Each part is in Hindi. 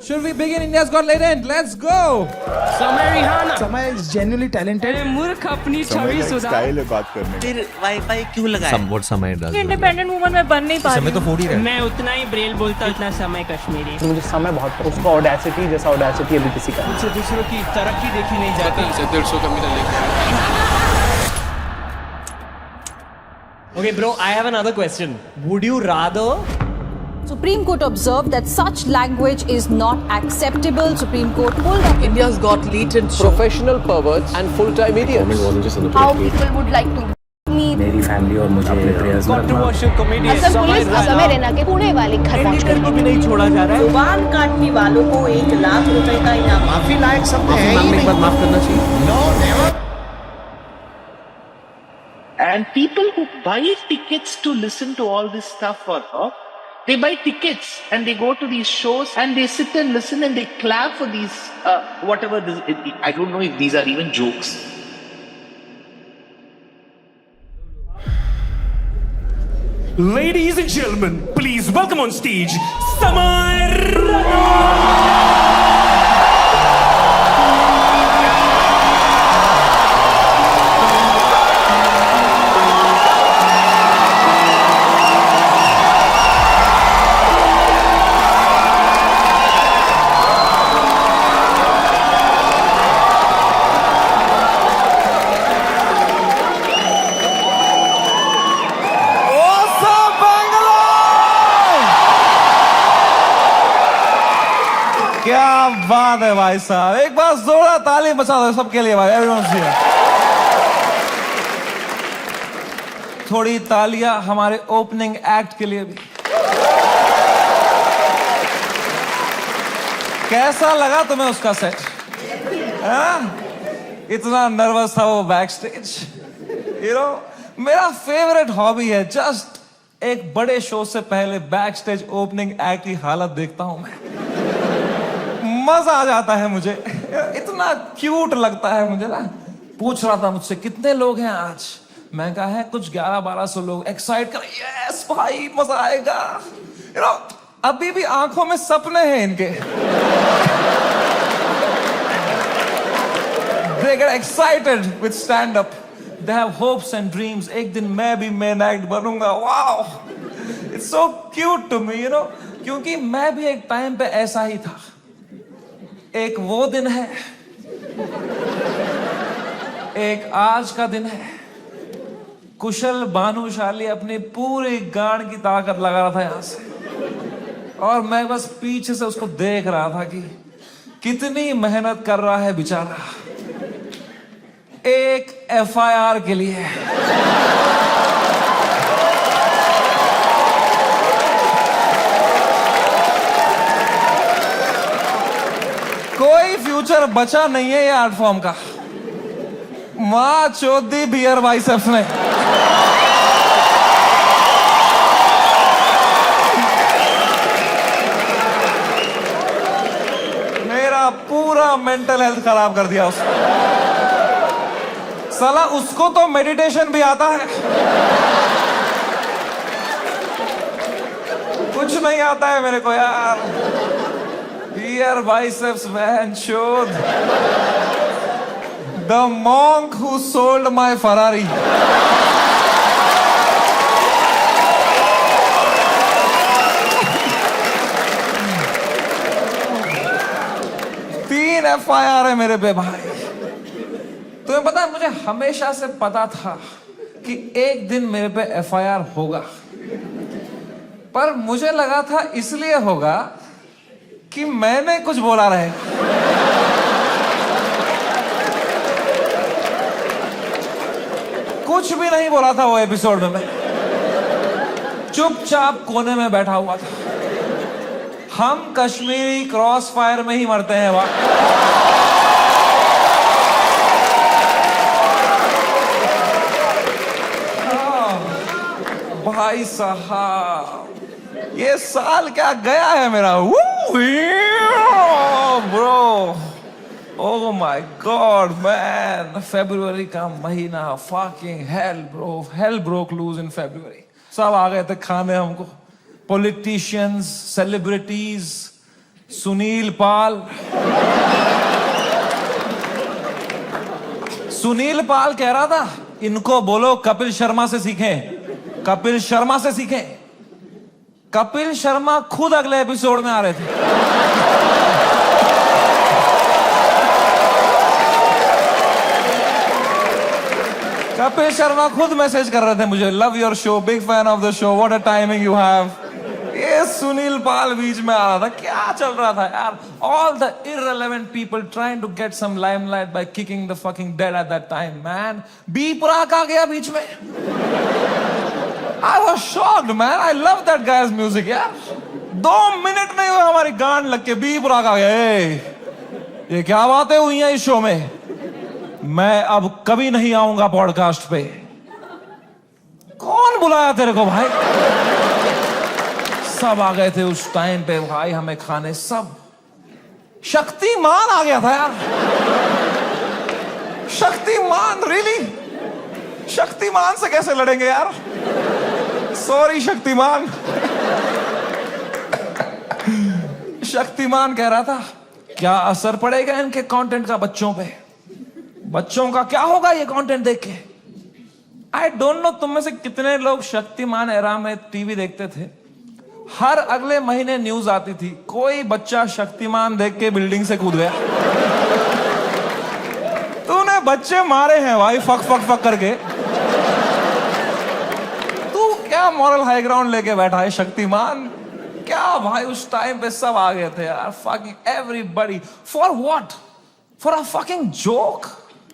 Should we begin India's Got Talent? Let's go! समय रिहाना समय is genuinely talented. मूर्ख अपनी छवि सुधार स्टाइल है बात करने फिर वाईफाई क्यों लगाया? Somewhat समय does. इंडिपेंडेंट वुमन में बन नहीं पा रही समय तो फोड़ ही रहा है. मैं उतना ही ब्रेल बोलता उतना समय कश्मीरी मुझे समय बहुत पसंद, उसका ऑडेसिटी जैसा ऑडेसिटी अभी किसी का नहीं। मुझसे दूसरों की तरक्की देखी नहीं जाती. Okay, bro, I have another question. Would you rather Supreme Court observed that such language is not acceptable. Supreme Court pulled up India's got latent professional perverts and full-time idiots. How people would like to meet. मेरी फैमिली और मुझे अपने प्रेयर्स में controversial comedy Assam police Assam Raina के पुणे वाले घर पहुंच गई। को भी नहीं छोड़ा जा रहा है. जुबान काटने वालों को 1 लाख रुपए का इनाम. माफी लायक सब है ही मांगने के बाद नहीं। माफ करना चाहिए. And people who buy tickets to listen to all this stuff for her, they buy tickets and they go to these shows and they sit and listen and they clap for these, whatever this, I don't know if these are even jokes. Ladies and gentlemen, please welcome on stage Samar. क्या बात है भाई साहब, एक बार जोरदार ताली बजा दो सबके लिए भाई. Everyone's here. थोड़ी तालियां हमारे ओपनिंग एक्ट के लिए भी. कैसा लगा तुम्हें उसका सेट? इतना नर्वस था वो बैक स्टेज. मेरा फेवरेट हॉबी है जस्ट एक बड़े शो से पहले बैक स्टेज ओपनिंग एक्ट की हालत देखता हूं मैं. मजा आ जाता है मुझे, इतना क्यूट लगता है मुझे ना. पूछ रहा था मुझसे कितने लोग हैं आज, मैं कहा है कुछ 1100-1200 लोग. एक्साइट कर, यस भाई मजा आएगा. अभी भी आंखों में सपने हैं इनके. They get excited with stand up. They have hopes and dreams. एक दिन मैं भी मेन एक्ट बनूंगा. Wow, it's so cute to me, क्योंकि मैं भी एक टाइम पे ऐसा ही था. एक वो दिन है, एक आज का दिन है. कुशल भानुशाली अपनी पूरी गांड की ताकत लगा रहा था यहां से, और मैं बस पीछे से उसको देख रहा था कि कितनी मेहनत कर रहा है बेचारा एक FIR के लिए. कोई फ्यूचर बचा नहीं है ये आर्ट फॉर्म का. मां चौधी बियर बाइसेप्स ने. मेरा पूरा मेंटल हेल्थ खराब कर दिया उसने. साला उसको तो मेडिटेशन भी आता है, कुछ नहीं आता है मेरे को यार. Beer biceps, man, showed. The monk who sold my Ferrari. 3 FIR है मेरे पे भाई. तुम्हें पता है मुझे हमेशा से पता था कि एक दिन मेरे पे FIR होगा, पर मुझे लगा था इसलिए होगा कि मैंने कुछ बोला रहे. कुछ भी नहीं बोला था वो एपिसोड में. मैं चुपचाप कोने में बैठा हुआ था. हम कश्मीरी क्रॉस फायर में ही मरते हैं वहां. भाई साहब, ये साल क्या गया है मेरा. Bro, oh my god man. फरवरी का महीना, fucking hell bro. Hell broke loose in February. सब आ गए थे खाने हमको. पॉलिटिशियंस, सेलिब्रिटीज, सुनील पाल कह रहा था इनको बोलो कपिल शर्मा से सीखें, कपिल शर्मा से सीखें। कपिल शर्मा खुद अगले एपिसोड में आ रहे थे। कपिल शर्मा खुद मैसेज कर रहे थे मुझे, love your show, big fan of the show, what a timing you have. ये सुनील पाल बीच में आ रहा था, क्या चल रहा था यार? All the irrelevant people trying to get some limelight by kicking the fucking dead at that time, man. B Praak आ गया बीच में। I was shocked, man. I love that guy's music, यार। 2 मिनट नहीं हुए हमारी गांड लग के बी प्राक आ गया। ये क्या बातें हुई हैं इस शो में? मैं अब कभी नहीं आऊंगा पॉडकास्ट पे। कौन बुलाया तेरे को भाई? सब आ गए थे उस टाइम पे भाई हमें खाने, सब। शक्तिमान आ गया था यार। शक्तिमान, रियली? शक्तिमान से कैसे लड़ेंगे यार? सॉरी शक्तिमान। शक्तिमान कह रहा था क्या असर पड़ेगा इनके कंटेंट का बच्चों पे? बच्चों का क्या होगा ये कंटेंट देख के? आई डोंट नो तुम में से कितने लोग शक्तिमान एरा में टीवी देखते थे। हर अगले महीने न्यूज आती थी कोई बच्चा शक्तिमान देख के बिल्डिंग से कूद गया। तूने बच्चे मारे हैं भाई फक फक फक करके। तू क्या मॉरल हाई ग्राउंड लेके बैठा है शक्तिमान? क्या भाई उस टाइम पे सब आ गए थे यार, fucking everybody. For what? For a fucking joke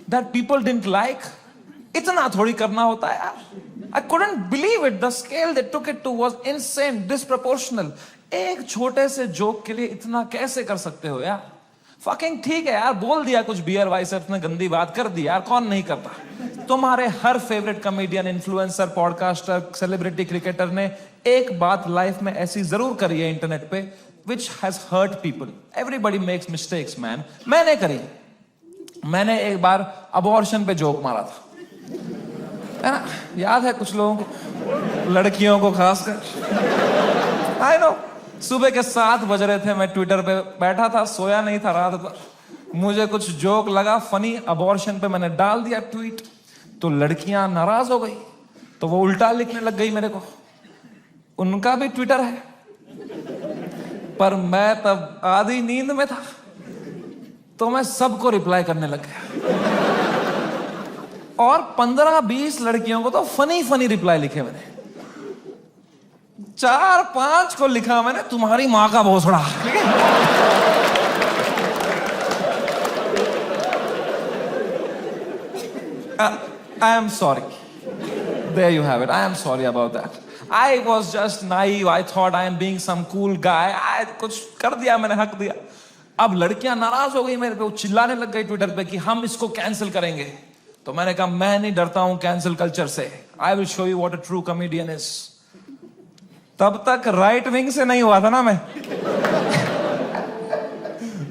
that people didn't like. इतना थोड़ी करना होता है यार। I couldn't believe it. The scale they took it to was insane, disproportional. एक छोटे से जोक के लिए इतना कैसे कर सकते हो यार? Fucking ठीक है यार, बोल दिया कुछ बियर बाइसेप्स ने, गंदी बात कर दी यार, कौन नहीं करता? तुम्हारे हर favourite comedian, influencer, podcaster, celebrity, cricketer ने एक बात लाइफ में ऐसी जरूर करी है इंटरनेट पे, which has hurt people. Everybody makes mistakes, man. मैंने करी। मैंने एक बार अबॉर्शन पे जोक मारा था, है ना? याद है कुछ लोगों को, लड़कियों को खासकर। आई नो, सुबह के 7 बज रहे थे, मैं ट्विटर पे बैठा था, सोया नहीं था रात भर। मुझे कुछ जोक लगा फनी अबॉर्शन पे, मैंने डाल दिया ट्वीट, तो लड़कियां नाराज हो गई, तो वो उल्टा लिखने लग गई मेरे को। उनका भी ट्विटर है, पर मैं तब आधी नींद में था, तो मैं सबको रिप्लाई करने लग गया। और 15-20 लड़कियों को तो फनी फनी रिप्लाई लिखे मैंने। 4-5 को लिखा मैंने तुम्हारी मां का भोसड़ा। I am sorry. There you have it. I am sorry about that. I was just naive. I thought I am being some cool guy. I कुछ कर दिया मैंने, हक दिया। अब लड़कियां नाराज हो गई मेरे पे, वो चिल्लाने लग गई ट्विटर पे कि हम इसको कैंसिल करेंगे। तो मैंने कहा मैं नहीं डरता हूं कैंसिल कल्चर से। I will show you what a true comedian is. तब तक राइट विंग से नहीं हुआ था ना मैं।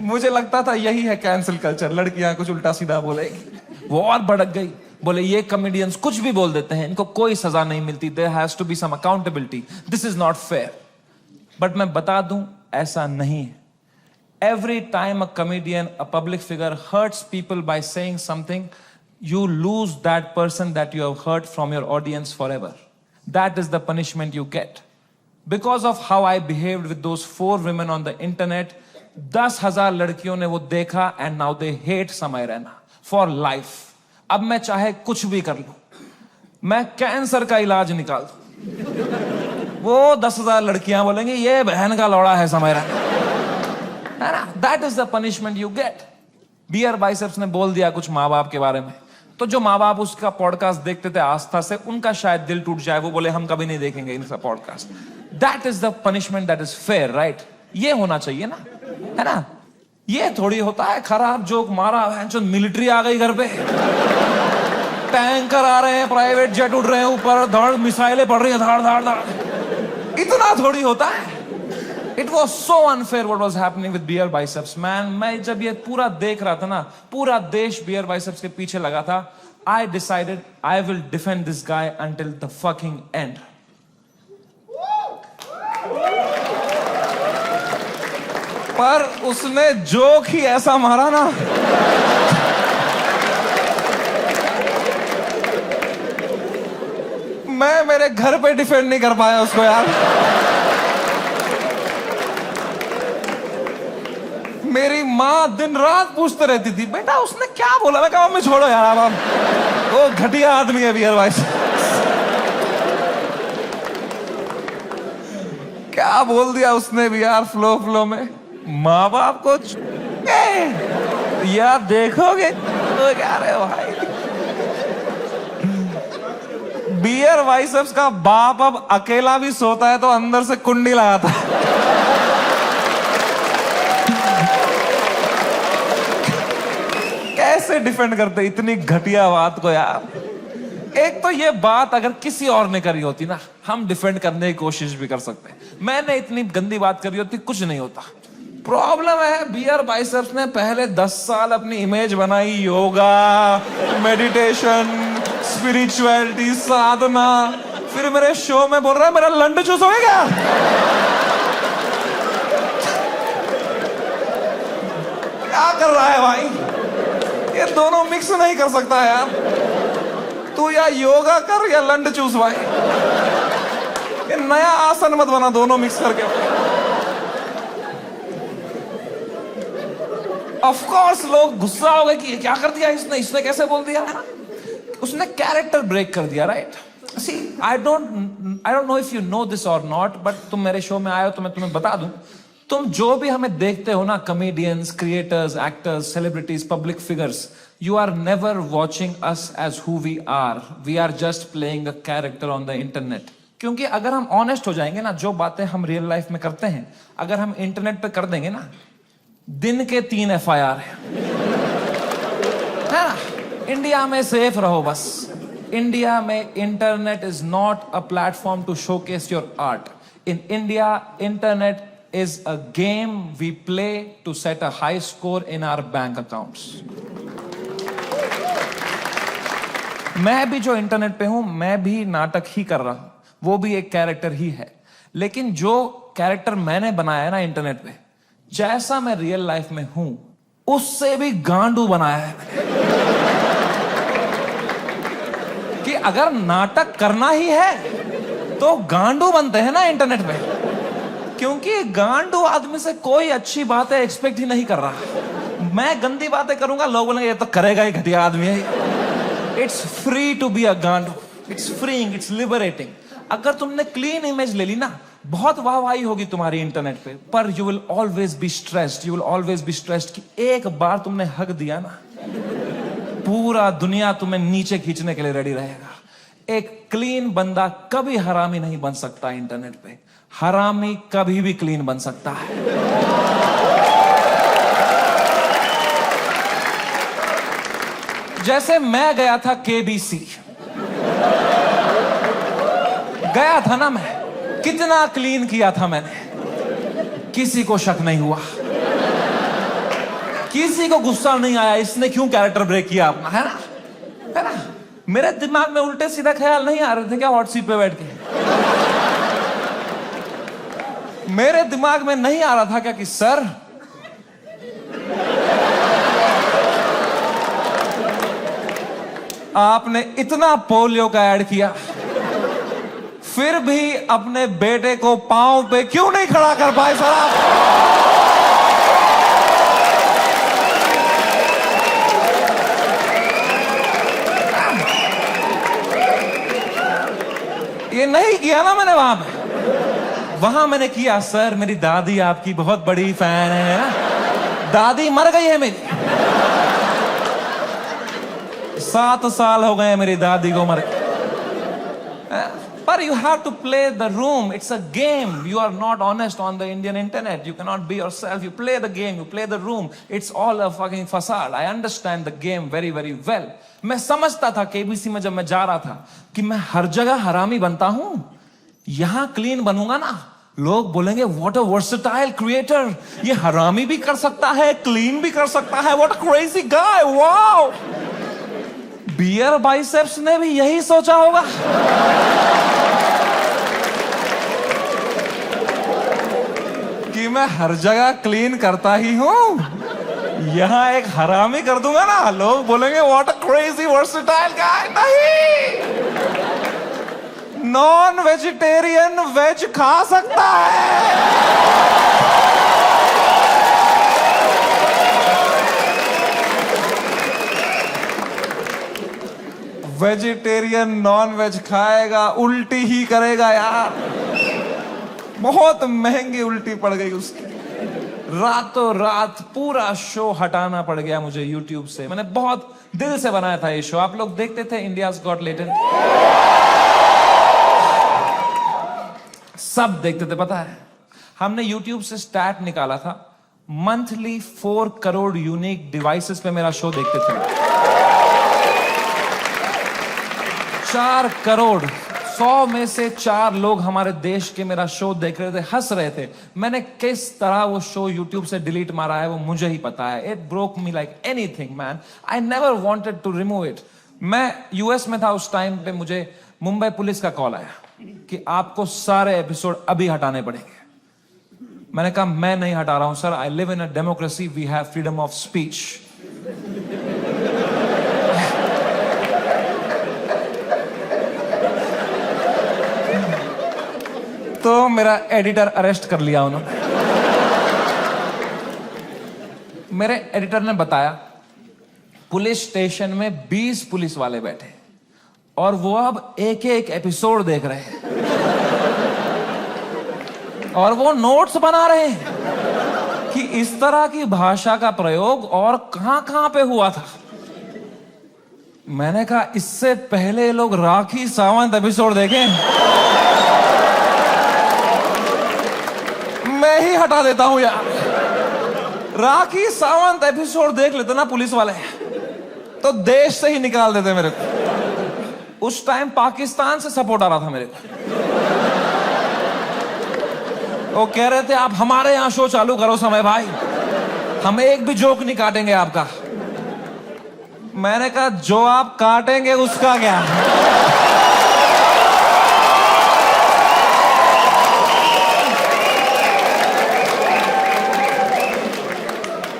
मुझे लगता था यही है कैंसिल कल्चर, लड़कियां कुछ उल्टा सीधा बोलेगी। वो और भड़क गई, बोले ये कॉमेडियंस कुछ भी बोल देते हैं, इनको कोई सजा नहीं मिलती, there has to be some accountability, this is not fair. But मैं बता दूं ऐसा नहीं है। Every time a comedian, a public figure hurts people by saying something, you lose that person that you have hurt from your audience forever. That is the punishment you get. Because of how I behaved with those 4 women on the internet, 10,000 लड़कियों ने वो देखा and now they hate समय रैना for life. अब मैं चाहे कुछ भी कर लूं, मैं कैंसर का इलाज निकाल दूं, वो 10,000 लड़कियां बोलेंगी ये बहन का लौड़ा है Samay Raina. That is the punishment you get. Beer Biceps ने बोल दिया कुछ माँ बाप के बारे में, तो जो माँ बाप उसका पॉडकास्ट देखते थे आस्था से, उनका शायद दिल टूट जाए, वो बोले हम कभी नहीं देखेंगे इनका podcast. That is the punishment that is fair, right? ये होना चाहिए ना, है ना? ये थोड़ी होता है खराब जोक मारा है जो मिलिट्री आ गई घर पे, टैंकर आ रहे हैं, प्राइवेट जेट उड़ रहे हैं ऊपर, धड़ मिसाइलें पड़ रही हैं, धाड़ धाड़ धाड़, इतना थोड़ी होता है। It was so unfair what was happening with beer biceps, man. मैं जब ये पूरा देख रहा था ना, पूरा देश beer biceps के पीछे लगा था, I decided I will defend this guy until the fucking end. पर उसने जोक ही ऐसा मारा ना, मैं मेरे घर पे डिफेंड नहीं कर पाया उसको यार। मेरी माँ दिन रात पूछते रहती थी, बेटा उसने क्या बोला? मैं कहा मम्मी छोड़ो यार, अब वो घटिया आदमी है बियर वाइस। क्या बोल दिया उसने भी यार फ्लो में। माँ बाप को यार देखोगे तो क्या रहे भाई, बियर वाइसेप्स का बाप अब अकेला भी सोता है तो अंदर से कुंडी लगाता है। कैसे डिफेंड करते इतनी घटिया बात को यार। एक तो ये बात अगर किसी और ने करी होती ना, हम डिफेंड करने की कोशिश भी कर सकते। मैंने इतनी गंदी बात करी होती, कुछ नहीं होता। प्रॉब्लम है बियर बाइसेप्स ने पहले 10 साल अपनी इमेज बनाई, योगा, मेडिटेशन, स्पिरिचुअलिटी, साधना, फिर मेरे शो में बोल रहा है मेरा लंड चूस हो गया। क्या कर रहा है भाई? ये दोनों मिक्स नहीं कर सकता यार। तू या योगा कर या लंड चूस भाई। ये नया आसन मत बना दोनों मिक्स करके। ऑफ कोर्स लोग गुस्सा हो गए कि क्या कर दिया इसने कैसे बोल दिया है ना। उसने कैरेक्टर ब्रेक कर दिया, right? See I don't know if you know this और नॉट, बट तुम मेरे शो में आए हो तो मैं तुम्हें बता दूं, तुम जो भी हमें देखते हो ना, comedians, creators, actors, celebrities, public figures, you are never watching us as who we are. We are just playing a character on the internet. क्योंकि अगर हम ऑनेस्ट हो जाएंगे ना, जो बातें हम रियल लाइफ में करते हैं अगर हम इंटरनेट पे कर देंगे ना, दिन के 3 FIR है ना। इंडिया में सेफ रहो बस। इंडिया में internet is not a platform to showcase your art. In India internet is a game we play to set a high score in our bank accounts. मैं भी जो इंटरनेट पे हूं, मैं भी नाटक ही कर रहा हूं, वो भी एक कैरेक्टर ही है। लेकिन जो कैरेक्टर मैंने बनाया है ना इंटरनेट पे, जैसा मैं रियल लाइफ में हूं उससे भी गांडू बनाया है कि अगर नाटक करना ही है तो गांडू बनते हैं ना इंटरनेट पे। क्योंकि गांडू आदमी से कोई अच्छी बातें एक्सपेक्ट ही नहीं कर रहा। मैं गंदी बातें करूंगा, लोग बोलेंगे ये तो करेगा ही, घटिया आदमी है। It's free to be a गांडू, इट्स फ्रीइंग, इट्स लिबरेटिंग। अगर तुमने क्लीन इमेज ले ली ना, बहुत वाहवाही होगी तुम्हारी इंटरनेट पे, पर you will always be stressed. You will always be stressed कि एक बार तुमने हक दिया ना, पूरा दुनिया तुम्हें नीचे खींचने के लिए रेडी रहेगा। एक क्लीन बंदा कभी हरामी नहीं बन सकता इंटरनेट पे। हरामी कभी भी क्लीन बन सकता है। जैसे मैं गया था KBC, गया था ना मैं, कितना क्लीन किया था मैंने, किसी को शक नहीं हुआ, किसी को गुस्सा नहीं आया इसने क्यों कैरेक्टर ब्रेक किया अपना, है ना। मेरे दिमाग में उल्टे सीधा ख्याल नहीं आ रहे थे क्या हॉट सीट पे बैठ के? मेरे दिमाग में नहीं आ रहा था क्या कि सर आपने इतना पोलियो का ऐड किया, फिर भी अपने बेटे को पांव पे क्यों नहीं खड़ा कर पाए सर आप? ये नहीं किया ना मैंने वहां पे। वहां मैंने किया, सर मेरी दादी आपकी बहुत बड़ी फैन है ना, दादी मर गई है मेरी, 7 साल हो गए मेरी दादी को मरे। पर you have to play the room. It's a game. You are not honest on the Indian internet. You cannot be yourself. You play the game. You play the room. It's all a fucking facade. I understand the game very, very well. मैं समझता था KBC में जब मैं जा रहा था कि मैं हर जगह हरामी बनता हूं, यहां क्लीन बनूंगा ना, लोग बोलेंगे व्हाट अ वर्सेटाइल क्रिएटर, ये हरामी भी कर सकता है, क्लीन भी कर सकता है, what a crazy guy, wow. Beer Biceps ने भी यही सोचा होगा। कि मैं हर जगह क्लीन करता ही हूं, यहां एक हरामी कर दूंगा ना, लोग बोलेंगे व्हाट अ क्रेजी वर्सेटाइल गाय। नहीं, नॉन वेजिटेरियन वेज खा सकता है। वेजिटेरियन नॉन वेज खाएगा, उल्टी ही करेगा यार। बहुत महंगी उल्टी पड़ गई उसकी, रातों रात पूरा शो हटाना पड़ गया मुझे YouTube से। मैंने बहुत दिल से बनाया था ये शो, आप लोग देखते थे इंडियाज गॉट टैलेंट, सब देखते थे। पता है हमने YouTube से स्टैट निकाला था, मंथली 4 करोड़ यूनिक डिवाइसेस पे मेरा शो देखते थे। 4 करोड़, 100 में से 4 लोग हमारे देश के मेरा शो देख रहे थे, हंस रहे थे। मैंने किस तरह वो शो YouTube से डिलीट मारा है वो मुझे ही पता है। It broke me like anything man, I never wanted to remove it. मैं यूएस में था उस टाइम पे, मुझे मुंबई पुलिस का कॉल आया कि आपको सारे एपिसोड अभी हटाने पड़ेंगे। मैंने कहा मैं नहीं हटा रहा हूं sir, I live in a democracy, we have freedom of speech. तो मेरा एडिटर अरेस्ट कर लिया उन्होंने। मेरे एडिटर ने बताया पुलिस स्टेशन में 20 पुलिस वाले बैठे और वो अब एक एक एपिसोड देख रहे हैं और वो नोट्स बना रहे हैं कि इस तरह की भाषा का प्रयोग और कहां पे हुआ था। मैंने कहा इससे पहले लोग राखी सावंत एपिसोड देखें, मैं ही हटा देता हूं यार। राखी सावंत एपिसोड देख लेते ना पुलिस वाले तो देश से ही निकाल देते मेरे को। उस टाइम पाकिस्तान से सपोर्ट आ रहा था मेरे को, वो कह रहे थे आप हमारे यहां शो चालू करो समय भाई, हम एक भी जोक नहीं काटेंगे आपका। मैंने कहा जो आप काटेंगे उसका क्या।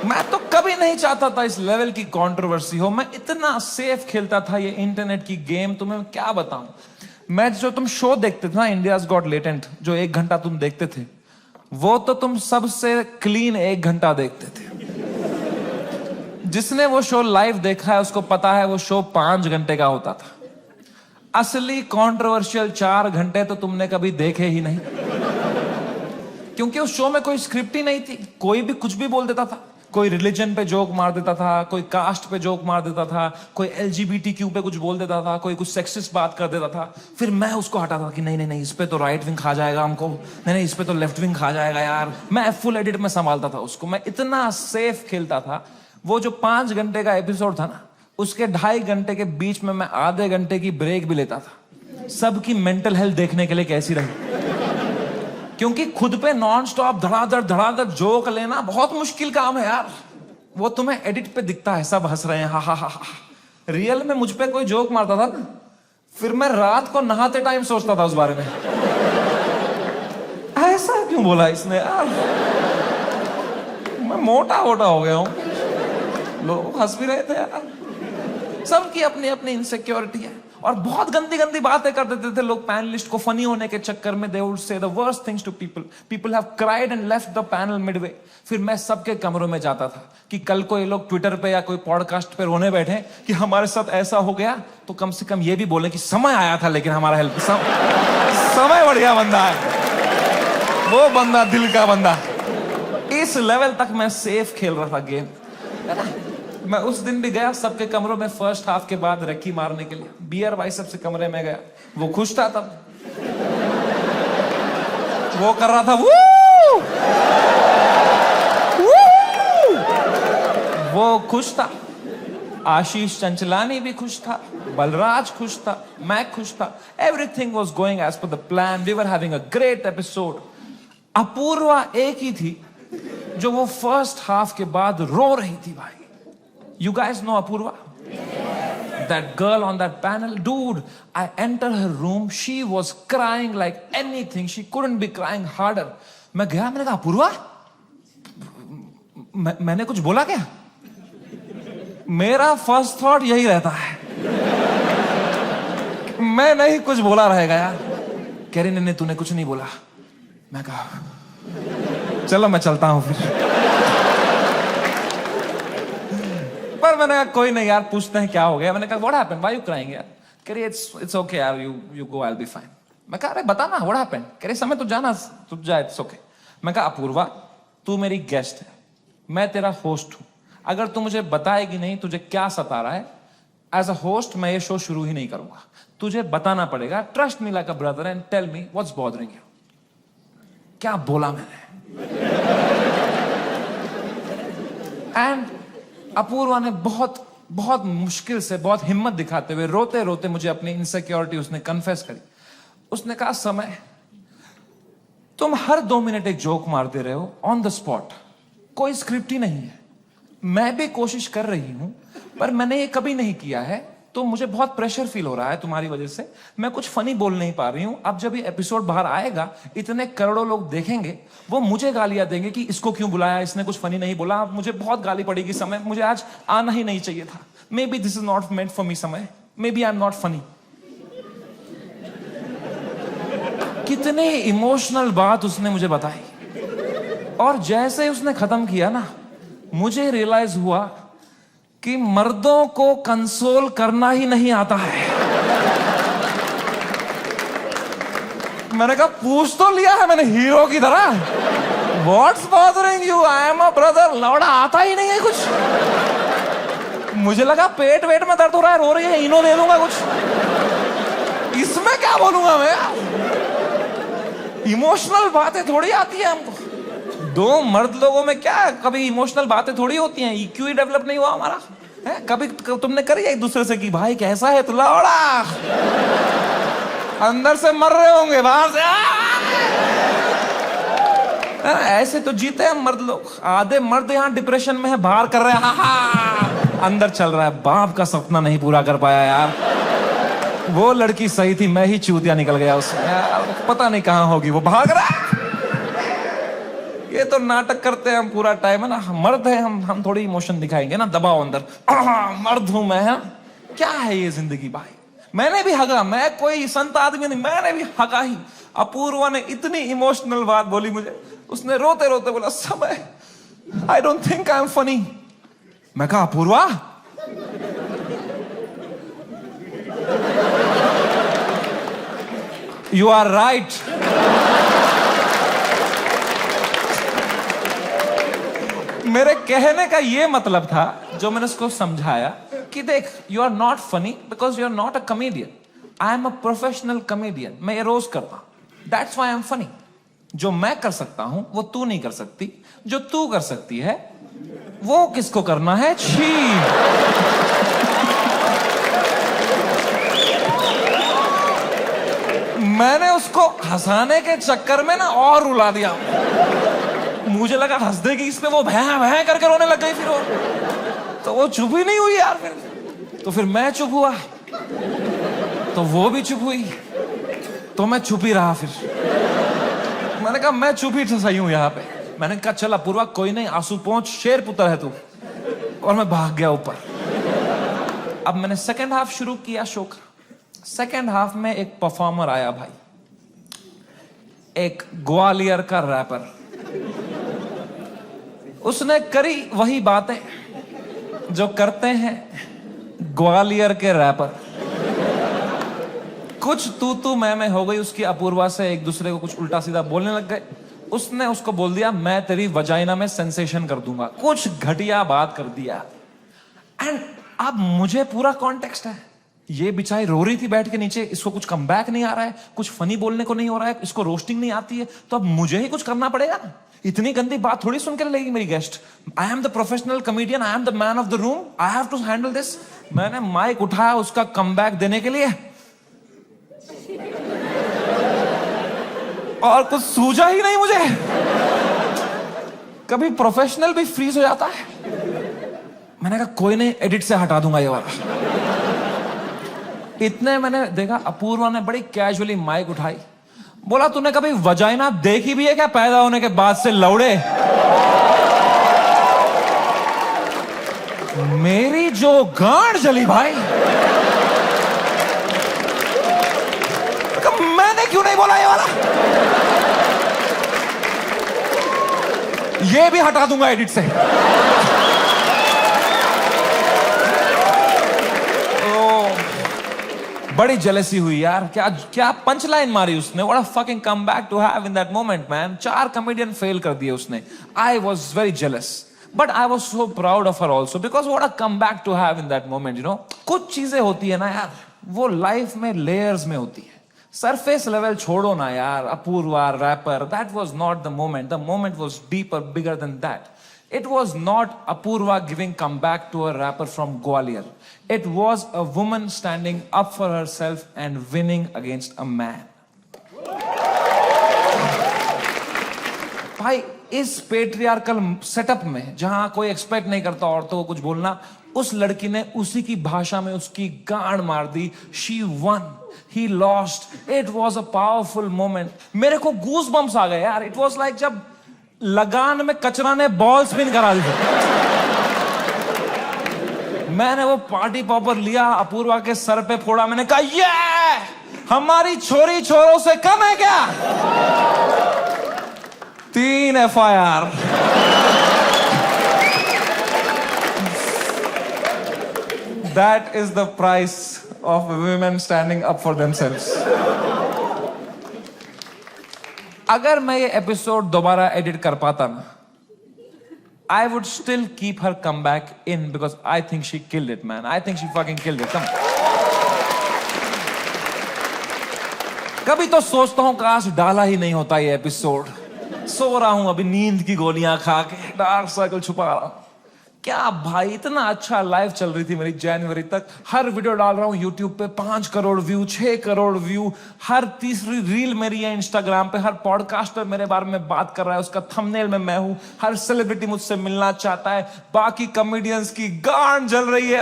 मैं तो कभी नहीं चाहता था इस लेवल की कंट्रोवर्सी हो। मैं इतना सेफ खेलता था ये इंटरनेट की गेम, तुम्हें क्या बताऊं। मैं जो तुम शो देखते थे ना इंडियाज गॉट टैलेंट, जो 1 घंटा तुम देखते थे, वो तो तुम सबसे क्लीन 1 घंटा देखते थे। जिसने वो शो लाइव देखा है उसको पता है वो शो 5 घंटे का होता था। असली कंट्रोवर्शियल 4 घंटे तो तुमने कभी देखे ही नहीं, क्योंकि उस शो में कोई स्क्रिप्ट ही नहीं थी। कोई भी कुछ भी बोल देता था, कोई रिलीजन पे जोक मार देता था, कोई कास्ट पे जोक मार देता था, कोई LGBTQ पे कुछ बोल देता था, कोई कुछ सेक्सिस्ट बात कर देता था। फिर मैं उसको हटाता था कि नहीं नहीं नहीं, इस पे तो राइट विंग खा जाएगा हमको, नहीं नहीं इस पे तो लेफ्ट विंग खा जाएगा यार। मैं फुल एडिट में संभालता था उसको, मैं इतना सेफ खेलता था। वो जो 5 घंटे का एपिसोड था ना, उसके 2.5 घंटे के बीच में मैं आधे घंटे की ब्रेक भी लेता था, सबकी मेंटल हेल्थ देखने के लिए कैसी रही। क्योंकि खुद पे नॉन स्टॉप धड़ाधड़ जोक लेना बहुत मुश्किल काम है यार। वो तुम्हें एडिट पे दिखता है सब हंस रहे हैं, हा हा हा हा। रियल में मुझ पे कोई जोक मारता था ना, फिर मैं रात को नहाते टाइम सोचता था उस बारे में, ऐसा क्यों बोला इसने यार, मैं मोटा हो गया हूं। लोग हंस भी रहे थे यार। सबकी अपनी अपनी इनसिक्योरिटी है और बहुत गंदी गंदी बातें कर देते थे लोग पैनलिस्ट को फनी होने के चक्कर में। They would say the worst things to people, people have cried and left the panel midway. फिर मैं सबके कमरों में जाता था कि कल को ये लोग ट्विटर पे या कोई पॉडकास्ट पे रोने बैठे कि हमारे साथ ऐसा हो गया, तो कम से कम ये भी बोले कि समय आया था लेकिन हमारा हेल्प समय बढ़िया बंदा है वो, बंदा दिल का बंदा। इस लेवल तक मैं सेफ खेल रहा था गेम। मैं उस दिन भी गया सबके कमरों में फर्स्ट हाफ के बाद रक्की मारने के लिए। बियर भाई सबसे कमरे में गया, वो खुश था तब, वो कर रहा था वू! वो खुश था। आशीष चंचलानी भी खुश था, बलराज खुश था, मैं खुश था। Everything was going as per the plan, we were having a great episode. Apoorva एक ही थी जो वो फर्स्ट हाफ के बाद रो रही थी भाई। You guys know Apurva? That girl on that panel, dude, I entered her room, she was crying like anything, she couldn't be crying harder. मैं गया, मैंने कहा अपूर्वा मैंने कुछ बोला क्या? मेरा फर्स्ट थॉट यही रहता है, मैं नहीं कुछ बोला रहेगा यार। कह रही नहीं तूने कुछ नहीं बोला। मैं कहा चलो मैं चलता हूं फिर। पर मैंने कहा कोई नहीं यार, पूछते हैं क्या हो गया। मैंने कहा what happened, why you crying यार? कह रही इट्स ओके यार, you go, I will be fine. मैं कहा अरे बता ना व्हाट हैपेंड। कह रही समय तो जाना, तू जा, इट्स ओके। मैं कहा अपूर्वा तू मेरी गेस्ट है, मैं तेरा होस्ट हूं, अगर तू मुझे बताएगी नहीं तुझे क्या सता रहा है, एज अ होस्ट मैं ये शो शुरू ही नहीं करूंगा। तुझे बताना पड़ेगा, trust me like a brother and tell me what's bothering you. क्या बोला मैंने? एंड अपूर्वा ने बहुत बहुत मुश्किल से, बहुत हिम्मत दिखाते हुए, रोते रोते मुझे अपनी इनसिक्योरिटी उसने कन्फेस करी। उसने कहा समय तुम हर 2 मिनट एक जोक मारते रहे हो ऑन द स्पॉट, कोई स्क्रिप्ट ही नहीं है। मैं भी कोशिश कर रही हूं पर मैंने ये कभी नहीं किया है, तो मुझे बहुत प्रेशर फील हो रहा है तुम्हारी वजह से। मैं कुछ फनी बोल नहीं पा रही हूं। अब जब ये एपिसोड बाहर आएगा, इतने करोड़ों लोग देखेंगे, वो मुझे गालियां देंगे कि इसको क्यों बुलाया, इसने कुछ फनी नहीं बोला। मुझे बहुत गाली पड़ेगी समय, मुझे आज आना ही नहीं चाहिए था। Maybe this is not meant for me समय, maybe I am not funny. कितने इमोशनल बात उसने मुझे बताई, और जैसे उसने खत्म किया ना, मुझे रियलाइज हुआ कि मर्दों को कंसोल करना ही नहीं आता है। मैंने कहा पूछ तो लिया है मैंने हीरो की तरह, what's bothering you, I am a brother. लौड़ा आता ही नहीं है कुछ। मुझे लगा पेट वेट में दर्द हो रहा है, रो रही है, इनो दे दूंगा कुछ, इसमें क्या बोलूंगा मैं? इमोशनल बातें थोड़ी आती है हमको। 2 मर्द लोगों में क्या कभी इमोशनल बातें थोड़ी होती हैं? EQ ही डेवलप नहीं हुआ हमारा है? कभी तुमने करी एक दूसरे से कि भाई कैसा है तू? लौड़ा अंदर से मर रहे होंगे, बाहर से ऐसे तो जीते हैं मर्द लोग। आधे मर्द यहाँ डिप्रेशन में है, बाहर कर रहे हैं, अंदर चल रहा है बाप का सपना नहीं पूरा कर पाया यार, वो लड़की सही थी, मैं ही चूतिया निकल गया उसमें यार, पता नहीं कहां होगी, वो भाग रहा है। ये तो नाटक करते हैं हम पूरा टाइम है ना, मर्द है हम थोड़ी इमोशन दिखाएंगे ना, दबाओ अंदर, मर्द हूं मैं, है क्या है ये जिंदगी भाई। मैंने भी हगा, मैं कोई संत आदमी नहीं, मैंने भी हगा ही। अपूर्वा ने इतनी इमोशनल बात बोली मुझे, उसने रोते रोते बोला समय I don't think I am funny. मैं कहा अपूर्वा यू आर राइट। मेरे कहने का ये मतलब था, जो मैंने उसको समझाया कि देख you are not funny because you are not a comedian, I am a professional comedian, मैं ये रोज करता हूं, that's why I am funny. जो मैं कर सकता हूं वो तू नहीं कर सकती, जो तू कर सकती है वो किसको करना है? छी। मैंने उसको हंसाने के चक्कर में ना और रुला दिया, मुझे लगा हंस देगी इसमें, वो भैं भैं करके रोने लग गई, फिर वो तो वो चुप ही नहीं हुई यार। तो फिर मैं चुप हुआ, तो वो भी चुप हुई, तो मैं चुप ही रहा। फिर मैंने कहा मैं चुप ही सही हूं यहाँ पे। मैंने कहा चल अपूर्वा कोई नहीं, आंसू पहुंच, शेर पुत्र है तू, और मैं भाग गया ऊपर। अब मैंने सेकेंड हाफ शुरू किया शो का। सेकेंड हाफ में एक परफॉर्मर आया भाई, एक ग्वालियर का रैपर, उसने करी वही बातें जो करते हैं ग्वालियर के रैपर। कुछ तू मैं हो गई उसकी अपूर्वा से, एक दूसरे को कुछ उल्टा सीधा बोलने लग गए। उसने उसको बोल दिया मैं तेरी वजाइना में सेंसेशन कर दूंगा, कुछ घटिया बात कर दिया। एंड अब मुझे पूरा कॉन्टेक्स्ट है, ये बेचारी रो रही थी बैठ के नीचे, इसको कुछ कमबैक नहीं आ रहा है, कुछ फनी बोलने को नहीं हो रहा है, इसको रोस्टिंग नहीं आती है, तो अब मुझे ही कुछ करना पड़ेगा ना। इतनी गंदी बात थोड़ी सुन के लेगी मेरी guest. I am the professional comedian, I am the man of the room, I have to handle this. मैंने माइक उठाया उसका कमबैक देने के लिए, और कुछ सूझा ही नहीं मुझे। कभी प्रोफेशनल भी फ्रीज हो जाता है। मैंने कहा कोई नहीं, एडिट से हटा दूंगा ये वाला। इतने मैंने देखा अपूर्वा ने बड़ी कैजुअली माइक उठाई, बोला तूने कभी वजाइना देखी भी है क्या पैदा होने के बाद से लौड़े? मेरी जो गांड जली भाई, मैंने क्यों नहीं बोला ये वाला? ये भी हटा दूंगा एडिट से। बड़ी जेलसी हुई यार। क्या क्या पंच लाइन मारी उसने। What a fucking comeback to have in that moment man. 4 comedian fail कर दिए उसने। I was very jealous but I was so proud of her also because what a comeback to have in that moment. You know, कुछ चीजें होती है ना यार, वो लाइफ में लेयर्स में होती है। सरफेस लेवल छोड़ो ना यार। Apoorva rapper, that was not the moment. The moment was deeper, bigger than that. It was not Apurva giving comeback to a rapper from Gwalior. It was a woman standing up for herself and winning against a man. भाई, इस पेट्रियार्कल सेटअप में जहां कोई एक्सपेक्ट नहीं करता औरतों को कुछ बोलना, उस लड़की ने उसी की भाषा में उसकी गांड मार दी. She won. He lost. It was a powerful moment. मेरे को गूज बम्स आ गए यार. It was like जब लगान में कचरा ने बॉल स्पिन करा दी. मैंने वो पार्टी पॉपर लिया, अपूर्वा के सर पे फोड़ा. मैंने कहा ये हमारी छोरी छोरों से कम है क्या? 3 FIR. That is the price of women standing up for themselves. अगर मैं ये एपिसोड दोबारा एडिट कर पाता ना, I would still keep her comeback in because I think she killed it, man. I think she fucking killed it. Come. कभी तो सोचता हूँ काश डाला ही नहीं होता ये एपिसोड. सो रहा हूँ अभी नींद की गोलियां खा के, डार्क सर्कल छुपा रहा हूँ. क्या भाई, इतना अच्छा लाइव चल रही थी मेरी जनवरी तक. हर वीडियो डाल रहा हूँ यूट्यूब पे, 5 करोड़ व्यू, 6 करोड़ व्यू. हर तीसरी रील मेरी है इंस्टाग्राम पे. हर पॉडकास्टर मेरे बारे में बात कर रहा है, उसका थंबनेल में मैं हूँ. हर सेलिब्रिटी मुझसे मिलना चाहता है. बाकी कॉमेडियंस की गांड जल रही है.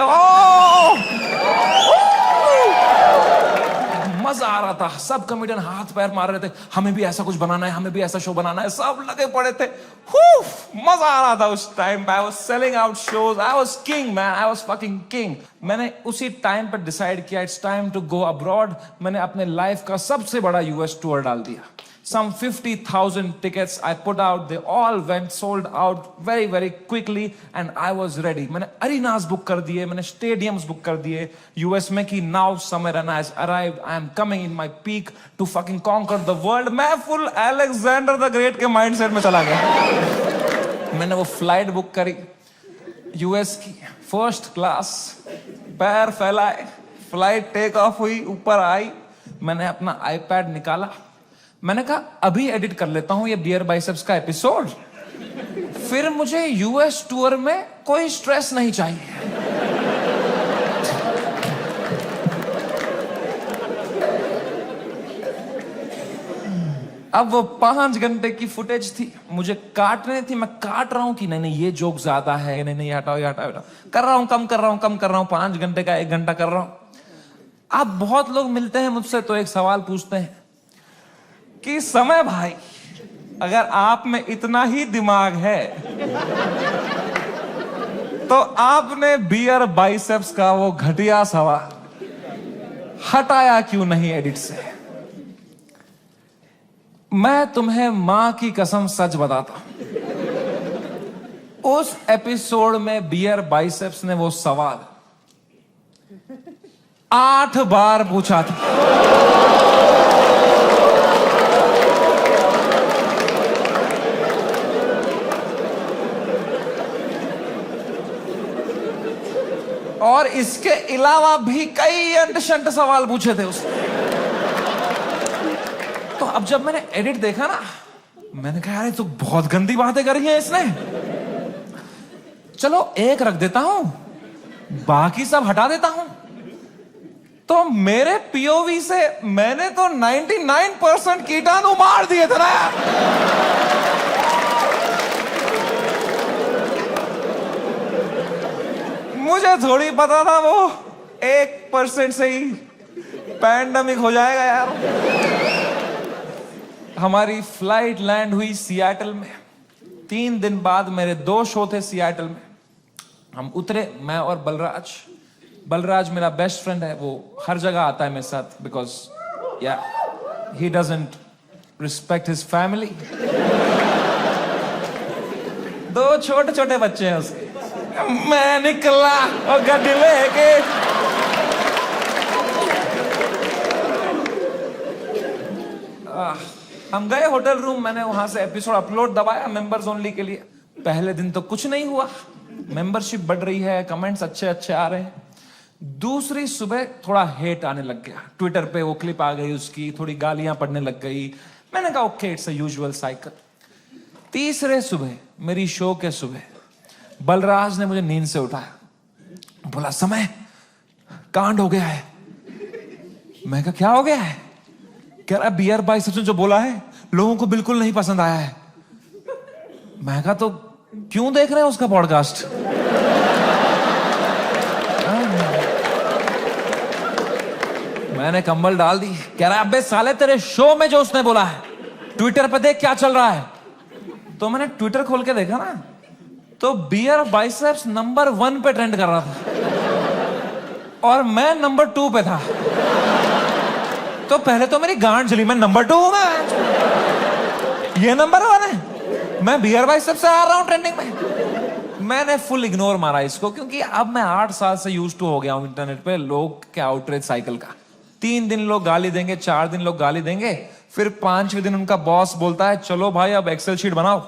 मजा आ रहा था. सब कॉमेडियन हाथ पैर मार रहे थे, हमें भी ऐसा कुछ बनाना है, हमें भी ऐसा शो बनाना है. सब लगे पड़े थे. मजा आ रहा था उस टाइम पे. I was selling out shows. I was king man. I was fucking king. मैंने उसी टाइम पे डिसाइड किया it's time to go abroad. मैंने अपने लाइफ का सबसे बड़ा यूएस टूर डाल दिया. Some 50,000 tickets I put out. They all went sold out very, very quickly and I was ready. मैंने arenas book कर दिए, मैंने stadiums book कर दिए US में कि now summer and has arrived. I am coming in my peak to fucking conquer the world. मैं full Alexander the Great के mindset में चला गया. मैंने वो flight book करी US की, first class. पैर फैलाए, flight take off हुई, ऊपर आई. मैंने अपना iPad निकाला. मैंने कहा अभी एडिट कर लेता हूं ये बियर बाइसेप्स का एपिसोड, फिर मुझे यूएस टूर में कोई स्ट्रेस नहीं चाहिए. अब वो 5 घंटे की फुटेज थी, मुझे काटने थी. मैं काट रहा हूं कि नहीं ये जोक ज्यादा है, नहीं हटाओ ये हटाओ. कर रहा हूं, कम कर रहा हूं. 5 घंटे का 1 घंटा कर रहा हूं. अब बहुत लोग मिलते हैं मुझसे तो एक सवाल पूछते हैं कि समय भाई, अगर आप में इतना ही दिमाग है तो आपने बियर बाइसेप्स का वो घटिया सवाल हटाया क्यों नहीं एडिट से? मैं तुम्हें मां की कसम सच बताता हूं, उस एपिसोड में बियर बाइसेप्स ने वो सवाल 8 बार पूछा था. और इसके अलावा भी कई अंट-शंट सवाल पूछे थे उसने. तो अब जब मैंने एडिट देखा ना, मैंने कहा यार तो बहुत गंदी बातें करी हैं इसने. चलो एक रख देता हूं, बाकी सब हटा देता हूं. तो मेरे पीओवी से मैंने तो 99% कीटाणु मार दिए थे ना. मुझे थोड़ी पता था वो 1% से ही पैंडेमिक हो जाएगा यार. हमारी फ्लाइट लैंड हुई सियाटल में. 3 दिन बाद मेरे 2 शो थे सियाटल में. हम उतरे, मैं और बलराज मेरा बेस्ट फ्रेंड है, वो हर जगह आता है मेरे साथ, बिकॉज या he doesn't respect his family. दो छोटे छोटे बच्चे हैं उसके। मैं निकला और गड्डी लेके, हम गए होटल रूम, मैंने वहां से एपिसोड अपलोड दबाया मेंबर्स ओनली के लिए। पहले दिन तो कुछ नहीं हुआ, मेंबरशिप बढ़ रही है, कमेंट्स अच्छे अच्छे आ रहे हैं। दूसरी सुबह थोड़ा हेट आने लग गया, ट्विटर पे वो क्लिप आ गई उसकी, थोड़ी गालियां पड़ने लग गई। मैंने कहा okay, it's a usual cycle. तीसरे सुबह, मेरी शो के सुबह, बलराज ने मुझे नींद से उठाया, बोला समय कांड हो गया है। मैं कहा क्या हो गया है? कह रहा बियर बाइसेप्स ने जो बोला है लोगों को बिल्कुल नहीं पसंद आया है। मैं कहा तो क्यों देख रहे हैं उसका पॉडकास्ट? मैंने कंबल डाल दी। कह रहा अबे साले तेरे शो में जो उसने बोला है ट्विटर पे देख क्या चल रहा है। तो मैंने ट्विटर खोल के देखा ना, तो बियर बाइसेप्स नंबर 1 पे ट्रेंड कर रहा था और मैं नंबर 2 पे था। तो पहले तो मेरी गांड जली, मैं नंबर 2 हूं, मैं ये नंबर 1 है, मैं बियर बाइसेप्स से आ रहा हूं ट्रेंडिंग में। मैंने फुल इग्नोर मारा इसको, क्योंकि अब मैं 8 साल से यूज्ड टू हो गया हूं इंटरनेट पे लोग के आउटरीच साइकिल का। 3 दिन लोग गाली देंगे, 4 दिन लोग गाली देंगे, फिर 5वें दिन उनका बॉस बोलता है चलो भाई अब एक्सेल शीट बनाओ।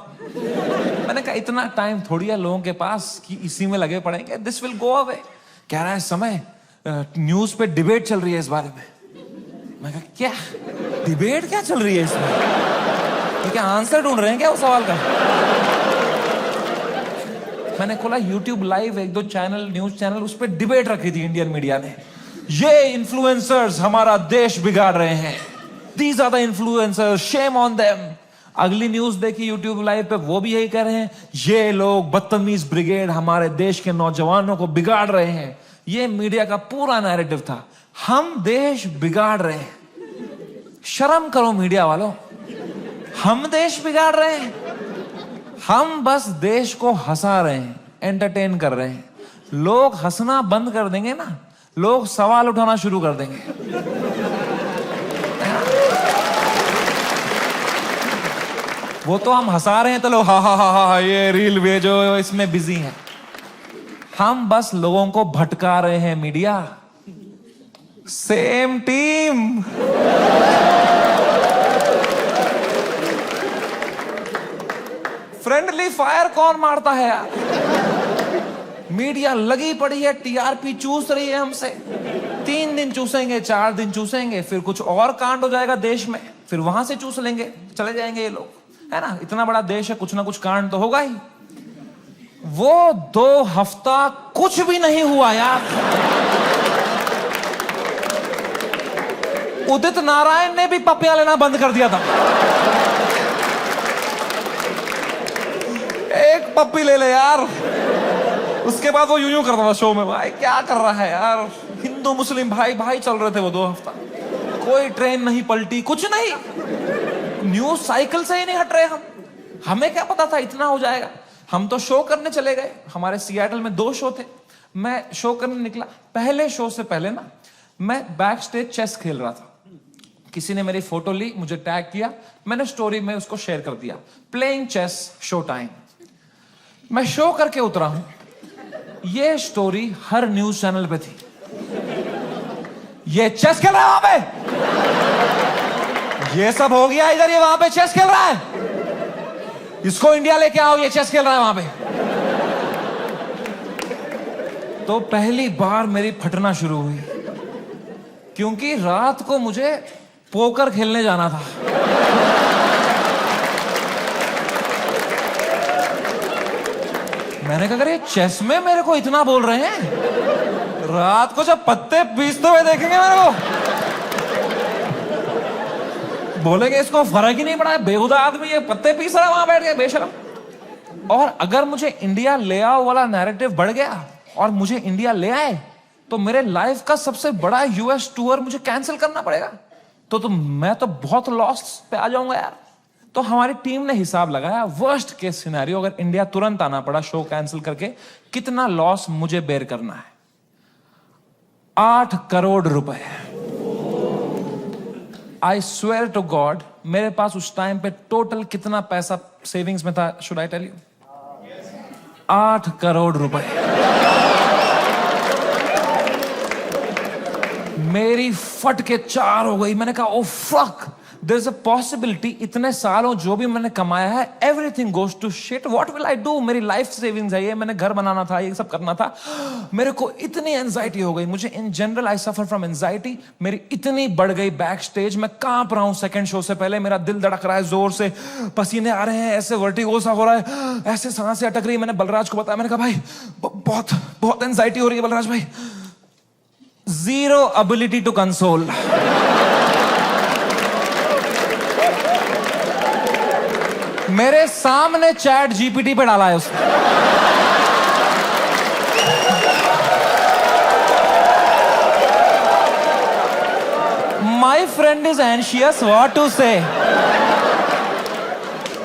मैंने कहा इतना टाइम थोड़ी है लोगों के पास कि इसी में लगे पड़ेंगे, दिस विल गो अवे। कह रहा है समय न्यूज पे डिबेट चल रही है इस बारे में। मैं कहा क्या डिबेट क्या चल रही है इसमें? क्या आंसर ढूंढ रहे हैं क्या उस सवाल का? मैंने खोला YouTube live, 1-2 channel, news channel, उस पर डिबेट रखी थी इंडियन मीडिया ने। ये इन्फ्लुएंसर्स हमारा देश बिगाड़ रहे हैं, these are the influencers, shame on them. अगली न्यूज देखी YouTube लाइव पे, वो भी यही कह रहे हैं ये लोग बदतमीज ब्रिगेड हमारे देश के नौजवानों को बिगाड़ रहे हैं। ये मीडिया का पूरा नैरेटिव था, हम देश बिगाड़ रहे हैं। शर्म करो मीडिया वालों, हम देश बिगाड़ रहे हैं? हम बस देश को हंसा रहे हैं, एंटरटेन कर रहे हैं। लोग हंसना बंद कर देंगे ना, लोग सवाल उठाना शुरू कर देंगे। वो तो हम हंसा रहे हैं तो लोग हा हा हा हा ये रील भेजो, इसमें बिजी हैं। हम बस लोगों को भटका रहे हैं media. Same team. Friendly fire कौन मारता है यार? मीडिया लगी पड़ी है, टीआरपी चूस रही है हमसे। 3 दिन चूसेंगे, 4 दिन चूसेंगे, फिर कुछ और कांड हो जाएगा देश में, फिर वहां से चूस लेंगे, चले जाएंगे ये लोग, है ना? इतना बड़ा देश है, कुछ ना कुछ कांड तो होगा ही। वो 2 हफ्ता कुछ भी नहीं हुआ यार। उदित नारायण ने भी पपियां लेना बंद कर दिया था। एक पप्पी ले ले यार, उसके बाद वो यूं करता था शो में, भाई क्या कर रहा है यार? हिंदू मुस्लिम भाई भाई चल रहे थे वो 2 हफ्ता, कोई ट्रेन नहीं पलटी, कुछ नहीं, न्यूज साइकिल से ही नहीं हट रहे हम। हमें क्या पता था इतना हो जाएगा? हम तो शो करने चले गए, हमारे सियाटल में 2 शो थे, मैं शो करने निकला। पहले शो से पहले ना मैं बैक स्टेज चेस खेल रहा था, किसी ने मेरी फोटो ली, मुझे टैग किया, मैंने स्टोरी में उसको शेयर कर दिया, प्लेइंग चेस शो टाइम। मैं शो करके उतरा हूं, ये स्टोरी हर न्यूज चैनल पे थी, ये चेस खेल रहा है वहां पे, ये सब हो गया इधर, ये वहां पे चेस खेल रहा है, इसको इंडिया लेके आओ, ये चेस खेल रहा है वहां पे। तो पहली बार मेरी फटना शुरू हुई, क्योंकि रात को मुझे पोकर खेलने जाना था। मैंने कहा अरे चेस में मेरे को इतना बोल रहे हैं, रात को जब पत्ते पीसते हुए देखेंगे मेरे को, बोलेंगे इसको फर्क ही नहीं पड़ा है, बेहुदा आदमी ये पत्ते पीस रहा है वहां बैठ के, बेशरम। और अगर मुझे इंडिया ले आओ वाला नैरेटिव बढ़ गया और मुझे इंडिया ले आए, तो मेरे लाइफ का सबसे बड़ा यूएस टूर मुझे कैंसिल करना पड़ेगा। तो मैं तो बहुत लॉस पे आ जाऊंगा यार। तो हमारी टीम ने हिसाब लगाया, वर्स्ट केस सिनेरियो अगर इंडिया तुरंत आना पड़ा शो कैंसिल करके, कितना लॉस मुझे बेयर करना है? 8 करोड़ रुपए। आई स्वेयर टू गॉड, मेरे पास उस टाइम पे टोटल कितना पैसा सेविंग्स में था, should I tell you? 8 crore रुपए। मेरी फट के 4 हो गई। मैंने कहा oh fuck, there is a possibility इतने सालों जो भी मैंने कमाया है, everything goes to shit, what will I do? मेरी लाइफ सेविंग्स है ये, मैंने घर बनाना था, ये सब करना था। मेरे को इतनी एंजाइटी हो गई। मुझे in general I suffer from anxiety. मेरी इतनी बढ़ गई बैक स्टेज, मैं कांप रहा हूं सेकंड शो से पहले, मेरा दिल धड़क रहा है जोर से, पसीने आ रहे हैं, ऐसे वर्टिगो सा हो रहा है, ऐसे सांसें अटक रही है। मैंने बलराज को बताया, मैंने कहा भाई बहुत बहुत एंजाइटी हो रही है बलराज भाई। Zero ability to console. मेरे सामने चैट जीपीटी पे डाला है उसने। My friend is anxious, what to say?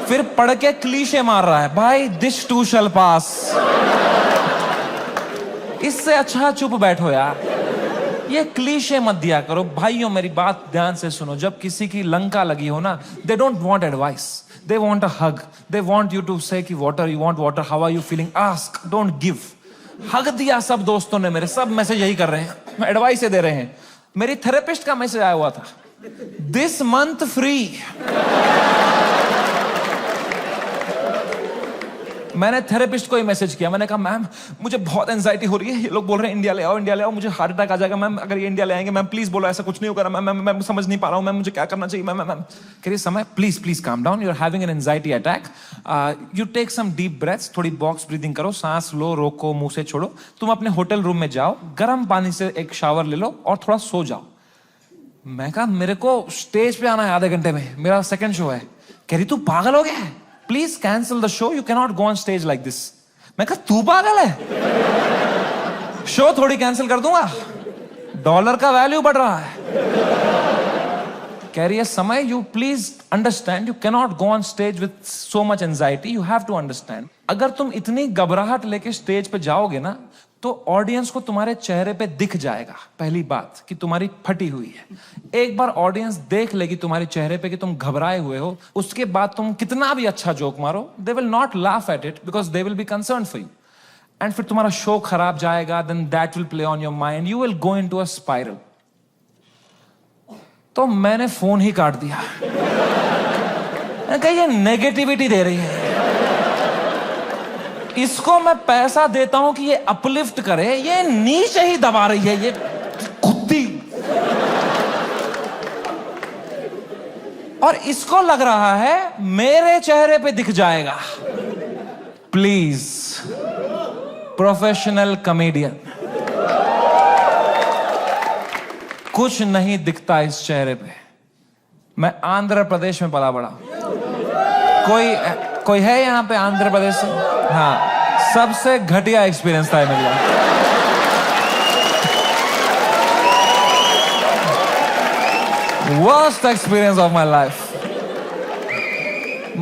फिर पढ़ के क्लीशे मार रहा है, भाई this too shall pass. इससे अच्छा चुप बैठो यार, ये क्लीशे मत दिया करो। भाइयों मेरी बात ध्यान से सुनो, जब किसी की लंका लगी हो ना, they don't want advice, they want a hug, they want you to say कि water, you want water, how are you feeling, ask, don't give. Hug दिया सब दोस्तों ने मेरे, सब मैसेज यही कर रहे हैं, एडवाइस दे रहे हैं। मेरी थेरेपिस्ट का मैसेज आया हुआ था, दिस मंथ फ्री। मैंने थेरेपिस्ट को ही मैसेज किया, मैंने कहा मैम मुझे बहुत एंजाइटी हो रही है, ये लोग बोल रहे हैं इंडिया ले आओ, इंडिया ले आओ, मुझे हार्ट अटैक आ जाएगा मैम अगर ये इंडिया ले आएंगे। मैम प्लीज बोलो ऐसा कुछ नहीं होगा मैम, मैं समझ नहीं पा रहा हूँ मैम, मुझे क्या करना चाहिए मैम? मैम कह रही Samay please please calm down, you are having an anxiety attack, you take some deep breaths, थोड़ी बॉक्स ब्रीदिंग करो, सांस लो, रोको, मुंह से छोड़ो, तुम अपने होटल रूम में जाओ, गर्म पानी से एक शावर ले लो और थोड़ा सो जाओ। मैं कहा मेरे को स्टेज पे आना है आधे घंटे में, मेरा सेकंड शो है। कह रही तू पागल हो गया है, please cancel the show, you can not go on stage like this. मैं कहा तू पागल है, शो थोड़ी कैंसिल कर दूंगा, डॉलर का वैल्यू बढ़ रहा है। कह रही है Samay you please understand, you can not go on stage with so much anxiety, you have to understand. अगर तुम इतनी घबराहट लेके स्टेज पे जाओगे ना, तो ऑडियंस को तुम्हारे चेहरे पे दिख जाएगा पहली बात कि तुम्हारी फटी हुई है। एक बार ऑडियंस देख लेगी तुम्हारे चेहरे पे कि तुम घबराए हुए हो, उसके बाद तुम कितना भी अच्छा जोक मारो, they will not laugh at it because they will be concern for you, and फिर तुम्हारा शो खराब जाएगा, then that will play on your mind, you will go into a spiral. तो मैंने फोन ही काट दिया। मैंने कहा ये नेगेटिविटी दे रही है, इसको मैं पैसा देता हूं कि ये अपलिफ्ट करे, ये नीचे ही दबा रही है, ये कुत्ती। और इसको लग रहा है मेरे चेहरे पे दिख जाएगा। प्लीज प्रोफेशनल कॉमेडियन, कुछ नहीं दिखता इस चेहरे पे। मैं आंध्र प्रदेश में पला बड़ा, कोई है यहां पे आंध्र प्रदेश से? हाँ, सबसे घटिया एक्सपीरियंस था मेरे लिए। Worst experience of my life.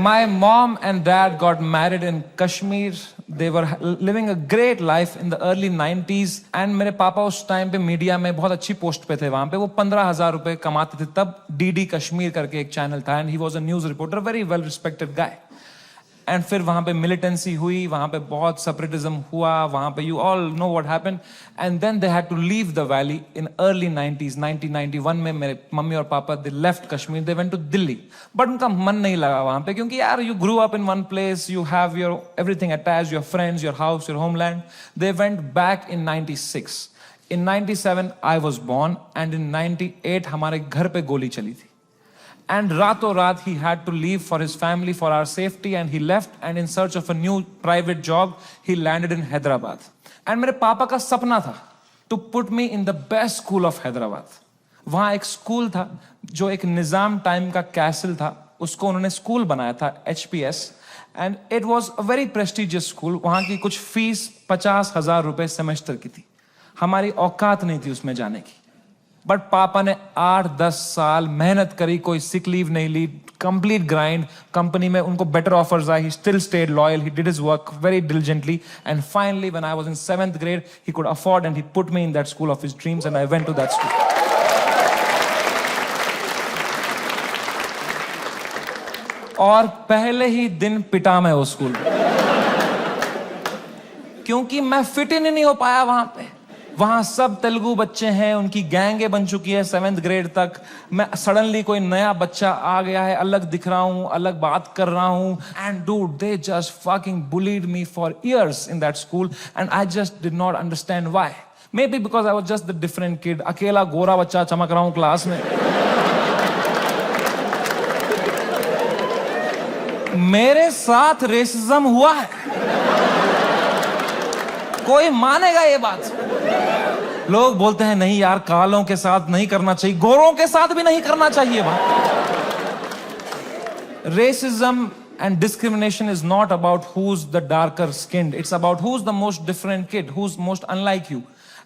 My mom and dad got married in Kashmir. They were living a great life in the early 90s. And मेरे पापा उस टाइम पे मीडिया में बहुत अच्छी पोस्ट पे थे वहां पे। वो 15,000 रुपए कमाते थे तब। DD कश्मीर करके एक चैनल था and he was a news reporter, very well respected guy. And फिर वहां पे मिलिटेंसी हुई, वहां पे बहुत सेपरेटिज्म हुआ, वहां पे you all know what happened, and then they had to leave the valley in early 90s। 1991 में मेरे मम्मी और papa they left Kashmir, they went to Delhi, but उनका मन नहीं लगा वहां पे, क्योंकि यार you grew up in one place, you have your everything attached, your friends, your house, your homeland. They went back in 96। In 97 I was born and in 98 हमारे घर पे गोली चली थी। And रातों रात he had to leave for his family, for our safety, and he left and in search of a new private job, he landed in Hyderabad. And मेरे पापा का सपना था to put me in the best school of Hyderabad. वहाँ एक स्कूल था जो एक निजाम टाइम का कैसल था, उसको उन्होंने स्कूल बनाया था, HPS, and it was a very prestigious school. वहाँ की कुछ फीस 50,000 रुपए सेमेस्टर की थी, हमारी औकात नहीं थी उसमें जाने की। बट पापा ने 8-10 साल मेहनत करी, कोई सिक लीव नहीं ली, कंप्लीट ग्राइंड. कंपनी में उनको बेटर ऑफर्स आई. He still stayed loyal. He did his work very diligently, and finally when I was in 7th grade he could afford and he put me in that school of his dreams and I went to that school. और पहले ही दिन पिटा मैं उस स्कूल में, क्योंकि मैं फिट इन नहीं हो पाया वहां पे. वहां सब तेलुगु बच्चे हैं, उनकी गैंगे बन चुकी है 7th ग्रेड तक. मैं सडनली कोई नया बच्चा आ गया है, अलग दिख रहा हूं, अलग बात कर रहा हूं. And dude, they just fucking bullied me for years in that school and I just did not understand why. May be because I was just the different kid. अकेला गोरा बच्चा चमक रहा हूं क्लास में. मेरे साथ रेसिज्म हुआ है, कोई मानेगा ये बात? लोग बोलते हैं नहीं यार, कालों के साथ नहीं करना चाहिए, गोरों के साथ भी नहीं करना चाहिए. Racism and discrimination is not about who's the darker skinned. It's about who's the most different kid, who's most unlike you.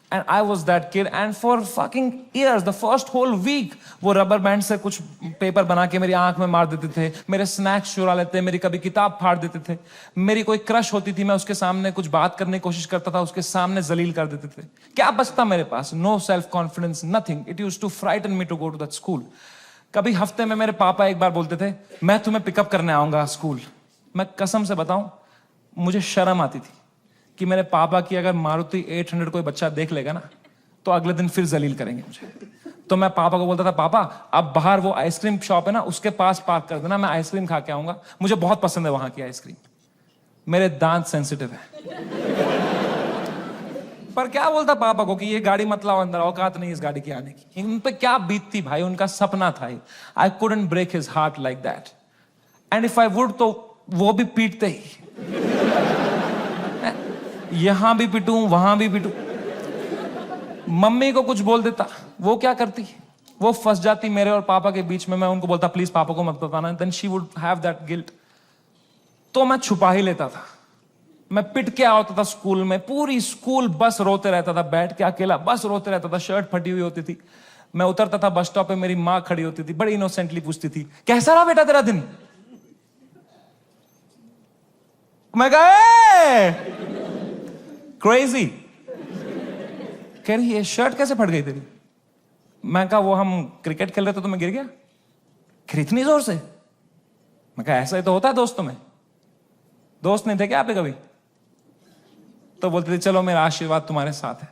And I was that kid. And for fucking years, the first whole week, वो रबर बैंड से कुछ पेपर बना के मेरी आंख में मार देते थे, मेरे स्नैक्स चुरा लेते, मेरी कभी किताब फाड़ देते थे. मेरी कोई क्रश होती थी, मैं उसके सामने कुछ बात करने की कोशिश करता था, उसके सामने जलील कर देते थे. क्या बचता मेरे पास? No self confidence, nothing. It used to frighten me to go to that school. कभी हफ्ते में मेरे पापा एक बार बोलते थे, मैं तुम्हें पिकअप करने आऊंगा स्कूल. मैं कसम से बताऊं, मुझे शर्म आती थी कि मेरे पापा की अगर मारुति 800 कोई बच्चा देख लेगा ना, तो अगले दिन फिर जलील करेंगे मुझे. तो मैं पापा को बोलता था, पापा अब बाहर वो आइसक्रीम शॉप है ना, उसके पास पार्क कर देना, मैं आइसक्रीम खा के आऊंगा, मुझे बहुत पसंद है वहां की आइसक्रीम. मेरे दांत सेंसिटिव है. पर क्या बोलता पापा को कि ये गाड़ी मत लाओ अंदर, औकात नहीं इस गाड़ी की आने की. उन पे क्या बीतती भाई, उनका सपना था. I couldn't break his heart like that. And if I would, तो वो भी पीटते ही. यहां भी पिटूं, वहां भी पिटूं. मम्मी को कुछ बोल देता, वो क्या करती, वो फंस जाती मेरे और पापा के बीच में. मैं उनको बोलता प्लीज पापा को मत बताना. Then she would have that guilt. तो मैं छुपा ही लेता था. मैं पिट के आता था स्कूल में. पूरी स्कूल बस रोते रहता था, बैठ के अकेला बस रोते रहता था. शर्ट फटी हुई होती थी. मैं उतरता था बस स्टॉप पे, मेरी माँ खड़ी होती थी, बड़ी इनोसेंटली पूछती थी, कैसा रहा बेटा तेरा दिन? मैं कहा क्रेजी. कह रही ये शर्ट कैसे फट गई तेरी? मैं कहा वो हम क्रिकेट खेल रहे थे तो मैं गिर गया. फिर इतनी जोर से? मैं कहा ऐसा ही तो होता है दोस्तों में. दोस्त नहीं थे क्या आप कभी? तो बोलते थे चलो मेरा आशीर्वाद तुम्हारे साथ है.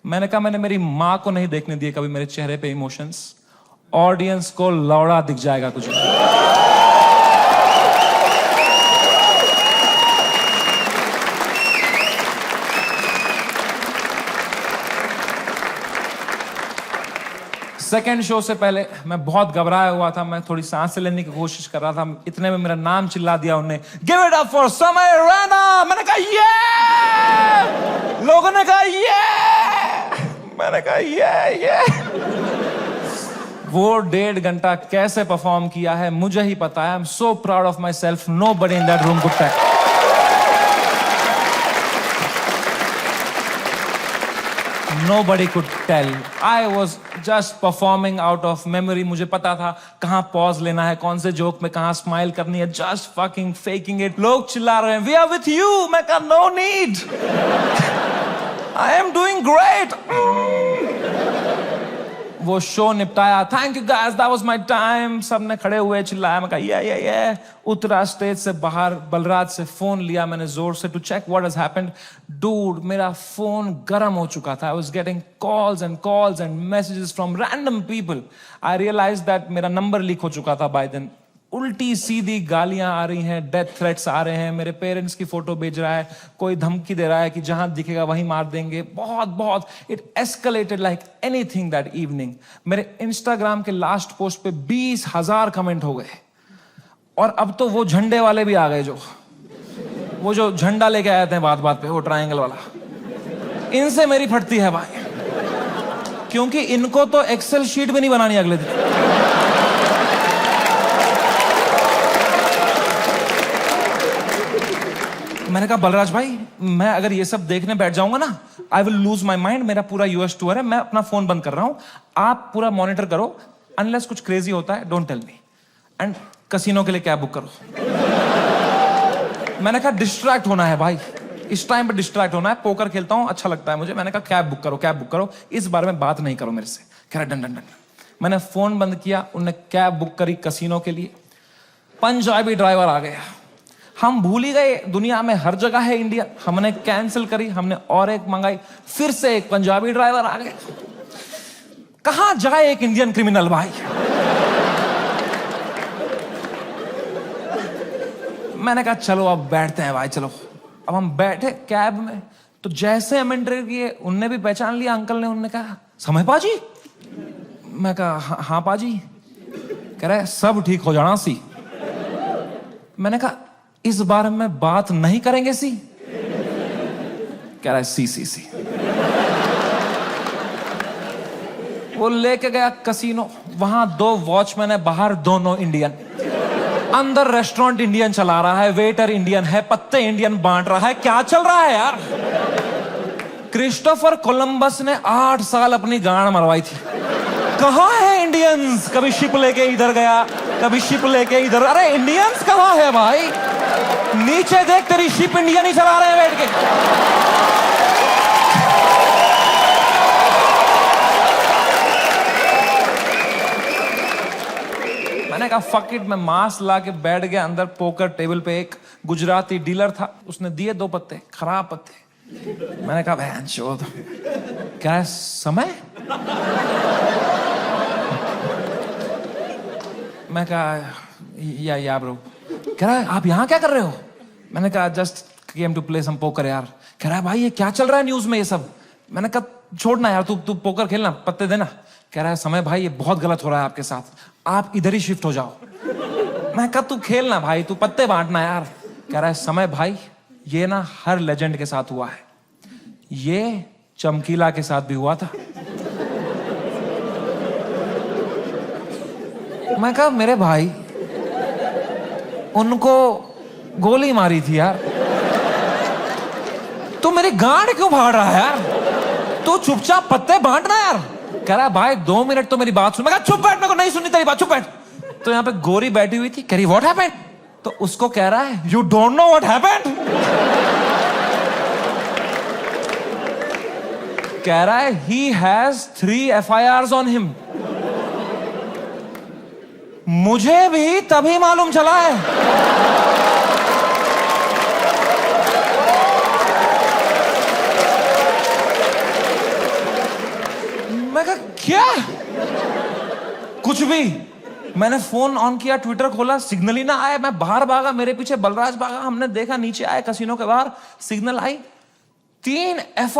मैंने कहा मैंने मेरी मां को नहीं देखने दिए कभी मेरे चेहरे पे इमोशंस. ऑडियंस को लौड़ा दिख जाएगा कुछ. सेकेंड शो से पहले मैं बहुत घबराया हुआ था. मैं थोड़ी सांस लेने की कोशिश कर रहा था. इतने में मेरा नाम चिल्ला दिया उन्होंने, गिव इट अप फॉर समय रैना. मैंने कहा ये. लोगों ने कहा ये. मैंने कहा ये. वो 1.5 घंटा कैसे परफॉर्म किया है मुझे ही पता है. I am so proud of myself. Nobody in that room could tell. Nobody could tell. I was just performing out of memory. मुझे पता था कहाँ पॉज लेना है, कौन से जोक में कहाँ स्माइल करनी है. Just fucking faking it. लोग चिल्ला रहे हैं, We are with you. मैं कहा no need. I am doing great. वो शो निपटाया. Thank you guys. That was my time. सबने खड़े हुए चिल्लाया. मैं कहा yeah. उतरा स्टेज से बाहर, बलराज से फोन लिया मैंने जोर से to check what has happened. Dude, मेरा फोन गर्म हो चुका था. I was getting calls and messages from random people. I realized that मेरा नंबर लीक हो चुका था by then. उल्टी सीधी गालियां आ रही हैं, डेथ थ्रेट्स आ रहे हैं. मेरे पेरेंट्स की फोटो भेज रहा है, कोई धमकी दे रहा है कि जहां दिखेगा वहीं मार देंगे. बहुत it escalated like anything that evening. मेरे इंस्टाग्राम के लास्ट पोस्ट पे 20,000 कमेंट हो गए. और अब तो वो झंडे वाले भी आ गए, वो जो झंडा लेके आए थे बात पे, वो ट्रायंगल वाला. इनसे मेरी फटती है भाई, क्योंकि इनको तो एक्सेल शीट भी नहीं बनानी अगले दिन. मैंने कहा बलराज भाई मैं अगर ये सब देखने बैठ जाऊंगा ना, I will lose my mind. मेरा पूरा यूएस टूर है, मैं अपना फोन बंद कर रहा हूं, आप पूरा मॉनिटर करो, अनलेस कुछ क्रेजी होता है don't tell me, and casino के लिए कैब बुक करो। मैंने कहा डिस्ट्रैक्ट होना है भाई, इस टाइम पे डिस्ट्रैक्ट होना है, पोकर खेलता हूं अच्छा लगता है मुझे। मैंने कहा कैब बुक करो, कैब बुक करो, इस बारे में बात नहीं करो मेरे से। कह रहा डन डन डन। मैंने फोन बंद किया, उनने कैब बुक करी कसिनो के लिए। पंजाबी ड्राइवर आ गया, हम भूल ही गए दुनिया में हर जगह है इंडियन। हमने कैंसिल करी, हमने और एक मंगाई, फिर से एक पंजाबी ड्राइवर आ गया। कहां जाए एक इंडियन क्रिमिनल भाई। मैंने कहा चलो अब बैठते हैं भाई, चलो। अब हम बैठे कैब में, तो जैसे हम एंटर किए उनने भी पहचान लिया अंकल ने। उनने कहा समय पाजी। मैं कहा हाँ पाजी। कह रहे सब ठीक हो जाना सी। मैंने कहा इस बारे में बात नहीं करेंगे सी। कह रहा है सी। वो लेके गया कसिनो, वहां 2 वॉचमैन है, बाहर दोनों इंडियन। अंदर रेस्टोरेंट इंडियन चला रहा है, वेटर इंडियन है, पत्ते इंडियन बांट रहा है। क्या चल रहा है यार। क्रिस्टोफर कोलंबस ने 8 साल अपनी गांड मरवाई थी। कहां है इंडियंस। कभी शिप लेके इधर गया, कभी शिप लेके इधर। अरे इंडियंस कहां है भाई। नीचे देख, तेरी शिप इंडियन ही चला रहे हैं बैठ के। मैंने कहा फक इट, मैं मास्क ला के बैठ गया अंदर। पोकर टेबल पे एक गुजराती डीलर था, उसने दिए 2 पत्ते, खराब पत्ते। मैंने कहा बहन चोद। क्या समय। मैं कहा या ब्रो। कह रहा है आप यहां क्या कर रहे हो। मैंने कहा just came to play some poker यार। कह रहा है भाई ये क्या चल रहा है न्यूज में ये सब। मैंने कहा छोड़ना यार, तू पोकर खेलना, पत्ते देना। कह रहा है समय भाई ये बहुत गलत हो रहा है आपके साथ, आप इधर ही शिफ्ट हो जाओ। मैं कहा तू खेलना भाई, तू पत्ते बांटना यार। कह रहा है समय भाई ये ना हर लेजेंड के साथ हुआ है, ये चमकीला के साथ भी हुआ था। मैं कहा मेरे भाई उनको गोली मारी थी यार, तू मेरी गांड क्यों फाड़ रहा है यार। तू चुपचाप पत्ते बांटना यार। कह रहा है भाई 2 मिनट तो मेरी बात सुन। मैं कहा चुप बैठ, मेरे को नहीं सुननी तेरी बात, चुप बैठ। तो यहाँ पे गोरी बैठी हुई थी, कह रही व्हाट हैपेंड। तो उसको कह रहा है you don't know what happened. कह रहा है he has 3 FIRs on him. मुझे भी तभी मालूम चला है। मैं कहा क्या। कुछ भी। मैंने फोन ऑन किया, ट्विटर खोला, सिग्नल ही ना आया। मैं बाहर भागा, मेरे पीछे बलराज भागा। हमने देखा नीचे आए कसिनो के बाहर, सिग्नल आई, 3 FIR